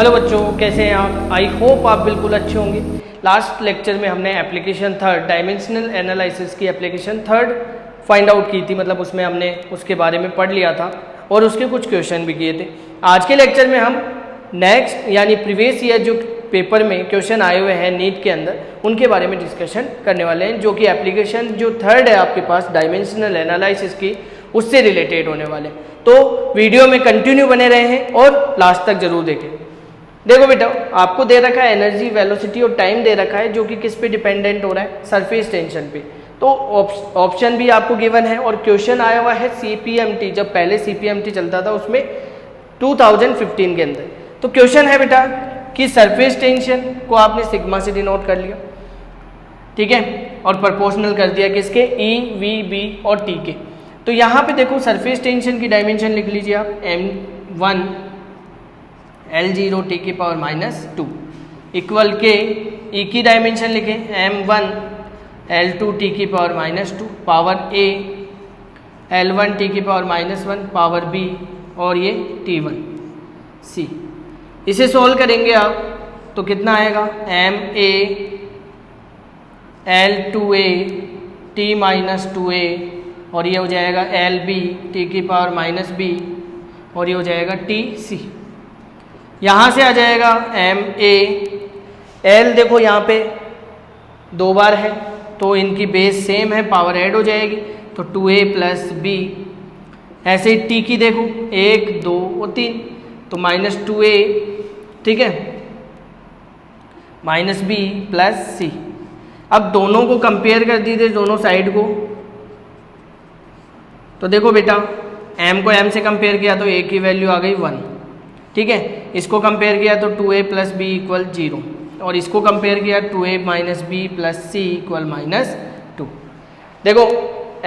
Hello बच्चों, कैसे हैं आप? आई होप आप बिल्कुल अच्छे होंगे। लास्ट लेक्चर में हमने एप्लीकेशन थर्ड डायमेंशनल एनालिसिस की एप्लीकेशन थर्ड फाइंड आउट की थी, मतलब उसमें हमने उसके बारे में पढ़ लिया था और उसके कुछ क्वेश्चन भी किए थे। आज के लेक्चर में हम नेक्स्ट यानी प्रीवियस ईयर जो पेपर में क्वेश्चन आए हुए हैं नीट के अंदर, उनके बारे में डिस्कशन करने वाले हैं, जो कि एप्लीकेशन जो थर्ड है आपके पास डायमेंशनल एनालिसिस की, उससे रिलेटेड होने वाले। तो वीडियो में कंटिन्यू बने रहे हैं और लास्ट तक जरूर देखें। देखो बेटा, आपको दे रखा है एनर्जी, वेलोसिटी और टाइम दे रखा है, जो कि किस पे डिपेंडेंट हो रहा है? सरफेस टेंशन पे। तो ऑप्शन भी आपको गिवन है और क्वेश्चन आया हुआ है सीपीएमटी, जब पहले सीपीएमटी चलता था उसमें 2015 के अंदर। तो क्वेश्चन है बेटा कि सरफेस टेंशन को आपने सिग्मा से डिनोट कर लिया, ठीक है, और प्रोपोर्शनल कर दिया किसके? ई, वी, बी और टी के। तो यहाँ पे देखो सरफेस टेंशन की डायमेंशन लिख लीजिए आप, m1 L0 टी की पावर -2 इक्वल के ई की डायमेंशन लिखें m1 L2 टी की power -2 power a L1 T की पावर -1 पावर b और ये T1 c। इसे सॉल्व करेंगे आप तो कितना आएगा? ma L2a t -2a और ये हो जाएगा Lb टी की पावर -b और ये हो जाएगा Tc। यहाँ से आ जाएगा ma L, देखो यहाँ पे दो बार है तो इनकी बेस सेम है, पावर ऐड हो जाएगी तो 2a + b। ऐसे ही t की देखो 1 2 और 3 तो -2a, ठीक है, -b + c। अब दोनों को कंपेयर कर दीजिए, दोनों साइड को। तो देखो बेटा, m को m से कंपेयर किया तो a की वैल्यू आ गई 1, ठीक है। इसको कंपेयर किया तो 2a + b = 0 और इसको कंपेयर किया 2a - b + c = -2। देखो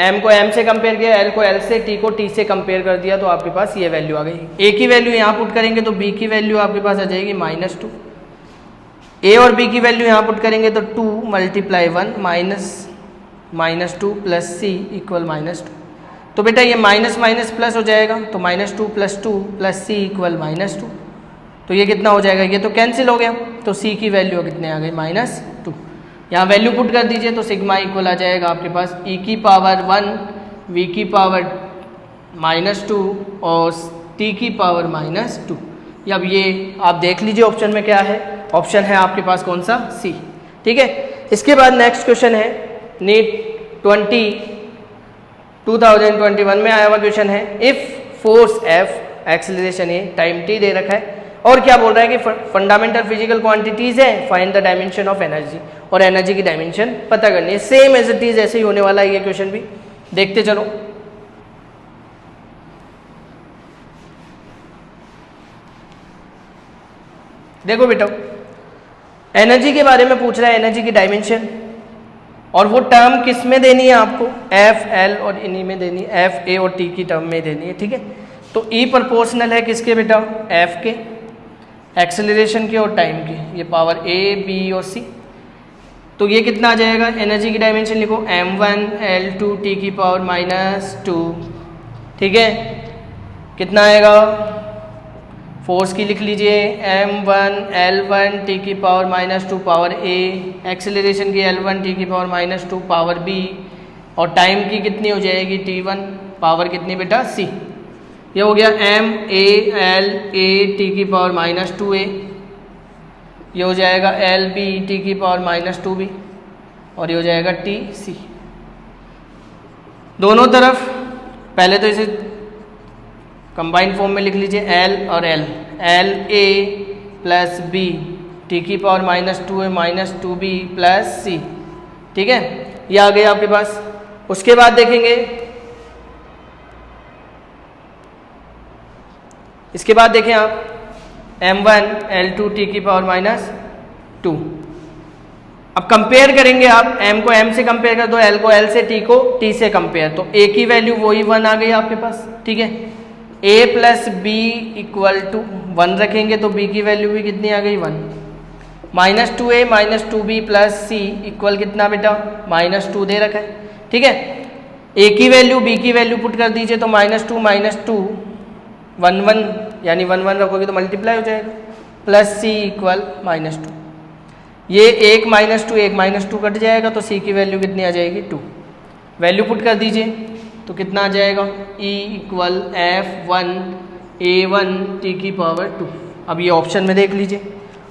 m को m से कंपेयर किया, l को l से, t को t से कंपेयर कर दिया तो आपके पास ये वैल्यू आ गई। a की वैल्यू यहाँ पुट करेंगे तो b की वैल्यू आपके पास आ जाएगी -2। a और b की वैल्यू यहाँ पुट करेंगे तो 2 × 1 -2 + c = -2। तो बेटा ये माइनस माइनस प्लस हो जाएगा तो -2 + 2 + c = -2। तो ये कितना हो जाएगा? ये तो कैंसिल हो गया तो c की वैल्यू कितने आ गई? -2। यहाँ वैल्यू पुट कर दीजिए तो सिग्मा इक्वल आ जाएगा आपके पास e की पावर 1 v की पावर -2 और t की पावर -2। अब ये आप देख लीजिए ऑप्शन में क्या है। ऑप्शन है आपके पास कौन सा? c, ठीक है। इसके बाद नेक्स्ट क्वेश्चन है नीट 2021 में आया हुआ क्वेश्चन है। If force F, acceleration A, time t दे रखा है और क्या बोल रहा है कि फंडामेंटल फिजिकल क्वांटिटीज है, find the dimension of energy, और एनर्जी की डायमेंशन पता करनी है। सेम एज इट इज ऐसे ही होने वाला है ये क्वेश्चन भी, देखते चलो। देखो बेटा, एनर्जी के बारे में पूछ रहा है, एनर्जी की डायमेंशन, और वो टर्म किस में देनी है आपको? F, L और इन्हीं में देनी है, F, A और T की टर्म में देनी है, ठीक है। तो E प्रोपोर्शनल है किसके बेटा? F के, एक्सेलरेशन के और टाइम के, ये पावर A, B और C। तो ये कितना आ जाएगा? एनर्जी की डायमेंशन लिखो m1 L2 T की पावर -2, ठीक है। कितना आएगा? फोर्स की लिख लीजिए m1 L1 T की पावर -2 पावर A, एक्सेलरेशन की L1 T की पावर -2 पावर B और टाइम की कितनी हो जाएगी? T1 पावर कितनी बेटा? C। ये हो गया m A L A T की पावर -2A, ये हो जाएगा L B T की पावर -2B और ये हो जाएगा T C। दोनों तरफ पहले तो इसे कंबाइंड फॉर्म में लिख लीजिए L और L, LA + B T की पावर -2A -2B + C, ठीक है। ये आ गया आपके पास। उसके बाद देखेंगे, इसके बाद देखें आप m1 L2 T की पावर -2। अब कंपेयर करेंगे आप, m को m से कंपेयर कर दो, L को L से, T को T से कंपेयर, तो A की वैल्यू वही 1 आ गई आपके पास, ठीक है। a + b = 1 रखेंगे तो b की वैल्यू भी कितनी आ गई? 1। -2a -2b + c इक्वल कितना बेटा? -2 दे रखा है, ठीक है। a की वैल्यू b की वैल्यू पुट कर दीजिए तो -2 - 2 1 1 यानी 1 1 रखोगे तो मल्टीप्लाई हो जाएगा, प्लस सी इक्वल -2। ये 1 -2 कट जाएगा तो सी की वैल्यू कितनी आ जाएगी 2। वैल्यू पुट कर दीजिए तो कितना आ जाएगा E इक्वल F1A1 t की पावर 2। अब ये ऑप्शन में देख लीजिए,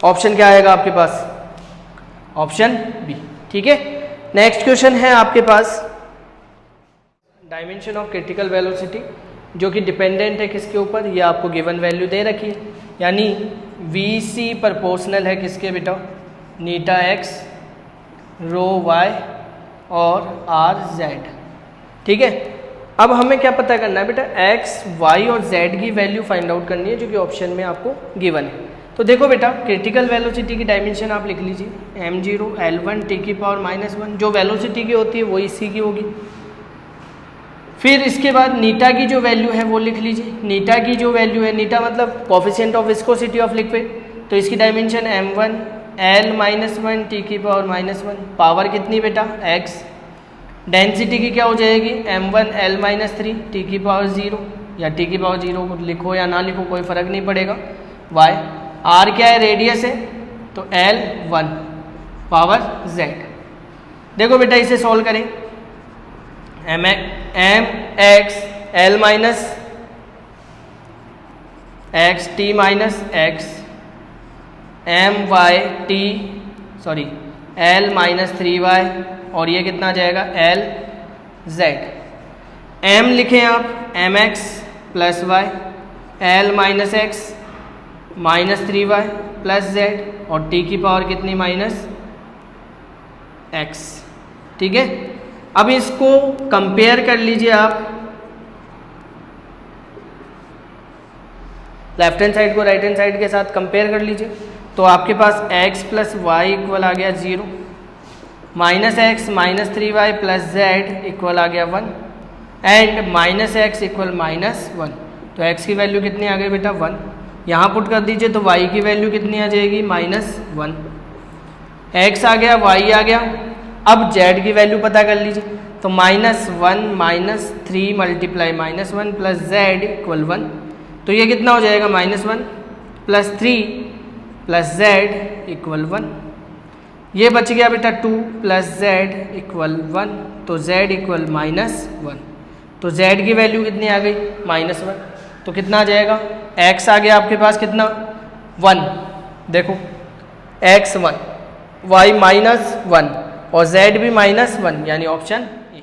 ऑप्शन क्या आएगा आपके पास, ऑप्शन बी। ठीक है, नेक्स्ट क्वेश्चन है आपके पास डायमेंशन ऑफ क्रिटिकल वेलोसिटी, जो कि डिपेंडेंट है किसके ऊपर, ये आपको गिवन वैल्यू दे रखी है, यानी VC प्रोपोर्शनल है किसके बेटा, नीटा x, रो y और r z। ठीक है, अब हमें क्या पता करना है बेटा, x, y और z की वैल्यू फाइंड आउट करनी है, जो कि ऑप्शन में आपको गिवन है। तो देखो बेटा, क्रिटिकल वेलोसिटी की डायमेंशन आप लिख लीजिए m0 L1 t की पावर -1, जो वेलोसिटी की होती है वही c की होगी। फिर इसके बाद नीटा की जो वैल्यू है वो लिख लीजिए, नीटा की जो वैल्यू है, नीटा मतलब coefficient of viscosity of liquid, तो इसकी डायमेंशन m1 L-1 t की पावर -1, पावर कितनी बेटा x, डेंसिटी की क्या हो जाएगी m1 L-3 t की पावर 0, या t की पावर 0 को लिखो या ना लिखो कोई फ़र्क नहीं पड़ेगा, y, r क्या है रेडियस है तो L1 पावर z। देखो बेटा इसे सॉल्व करें, m x L minus x t minus x m y t sorry L -3y और ये कितना आ जाएगा L z। m लिखें आप m x plus y, L -x -3y plus z और t की पावर कितनी -x। ठीक है, अब इसको कंपेयर कर लीजिए आप, लेफ्ट हैंड साइड को राइट हैंड साइड के साथ कंपेयर कर लीजिए, तो आपके पास x प्लस वाई इक्वल आ गया 0, -x -3y plus z equal आ गया 1 एंड -x इक्वल -1। तो x की वैल्यू कितनी आ गई बेटा 1, यहाँ पुट कर दीजिए तो y की वैल्यू कितनी आ जाएगी -1, x आ गया y आ गया। अब z की वैल्यू पता कर लीजिए, तो -1 -3 मल्टीप्लाई -1 प्लस z इक्वल 1, तो ये कितना हो जाएगा -1 प्लस 3 प्लस z इक्वल 1। ये बच गया बेटा 2 प्लस z इक्वल 1, तो z इक्वल -1, तो z की वैल्यू कितनी आ गई -1, तो कितना आ जाएगा x आ गया आपके पास कितना 1, देखो x 1, y -1 और z भी -1, यानी option A.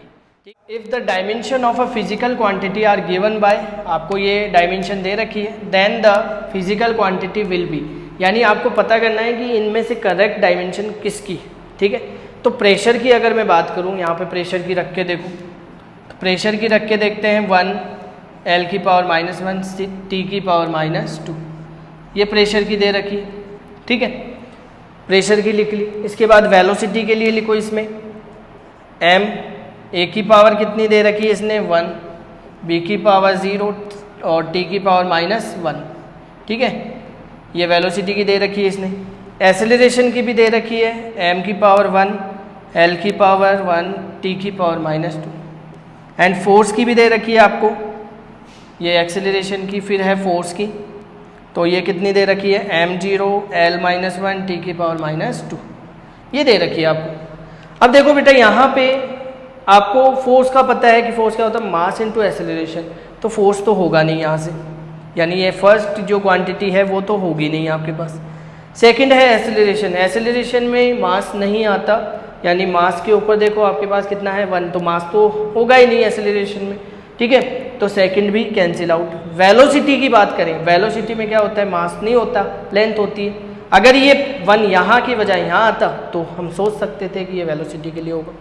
If the dimension of a physical quantity are given by, आपको ये डायमेंशन दे रखी है, then the physical quantity will be, यानी आपको पता करना है कि इनमें से करेक्ट डायमेंशन किसकी। ठीक है, तो प्रेशर की अगर मैं बात करूँ, यहाँ पे प्रेशर की रख के देखो, तो प्रेशर की रख के देखते हैं 1 L की पावर -1 T की पावर -2, ये प्रेशर की दे रखी है। ठीक है, प्रेशर की लिख ली। इसके बाद वेलोसिटी के लिए लिखो, इसमें m a की पावर कितनी दे रखी है इसने 1, b की पावर 0 और t की पावर -1। ठीक है, ये वेलोसिटी की दे रखी है इसने। एक्सेलरेशन की भी दे रखी है, m की पावर 1, l की पावर 1, t की पावर -2 एंड फोर्स की भी दे रखी है आपको, ये एक्सेलरेशन की फिर है फोर्स की, तो ये कितनी दे रखी है m0 L-1 t की पावर -2, ये दे रखी है आपको। अब देखो बेटा यहाँ पे आपको फोर्स का पता है कि फोर्स क्या होता है, मास इनटू एक्सेलरेशन, तो फोर्स तो होगा नहीं यहाँ से, यानी ये फर्स्ट जो क्वांटिटी है वो तो होगी नहीं आपके पास। सेकंड है एक्सेलरेशन, एक्सेलरेशन में मास नहीं आता, यानी मास के ऊपर देखो आपके पास कितना है 1, तो मास तो होगा ही नहीं एक्सेलरेशन में। ठीक है, तो सेकंड भी कैंसिल आउट। वेलोसिटी की बात करें, वेलोसिटी में क्या होता है, मास नहीं होता, लेंथ होती है। अगर ये 1 यहाँ की बजाय यहाँ आता तो हम सोच सकते थे कि ये वेलोसिटी के लिए होगा,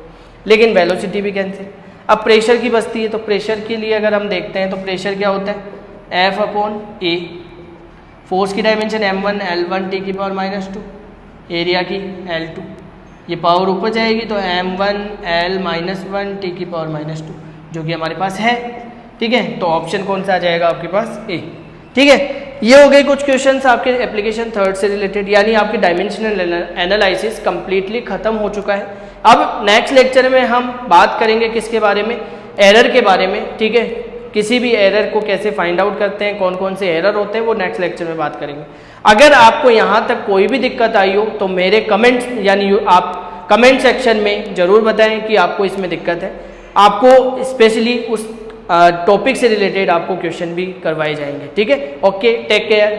लेकिन वेलोसिटी भी कैंसिल। अब प्रेशर की बचती है, तो प्रेशर के लिए अगर हम देखते हैं तो प्रेशर क्या होता है F/A। फोर्स की डायमेंशन m1 L1 t की पावर -2, एरिया की L2, ये पावर ऊपर जाएगी तो m1 L-1 t की पावर -2, जो कि हमारे पास है। ठीक है, तो ऑप्शन कौन सा आ जाएगा आपके पास ए। ठीक है, ये हो गए कुछ क्वेश्चंस आपके एप्लीकेशन 3 से रिलेटेड, यानी आपके डायमेंशनल एनालिसिस कंप्लीटली खत्म हो चुका है। अब नेक्स्ट लेक्चर में हम बात करेंगे किसके बारे में, एरर के बारे में। ठीक है, किसी भी एरर को कैसे फाइंड आउट करते हैं, कौन कौन से एरर होते हैं, वो नेक्स्ट लेक्चर में बात करेंगे। अगर आपको यहाँ तक कोई भी दिक्कत आई हो तो मेरे कमेंट्स यानी आप कमेंट सेक्शन में ज़रूर बताएं कि आपको इसमें दिक्कत है। आपको स्पेशली उस टॉपिक से रिलेटेड आपको क्वेश्चन भी करवाए जाएंगे। ठीक है, ओके, टेक केयर।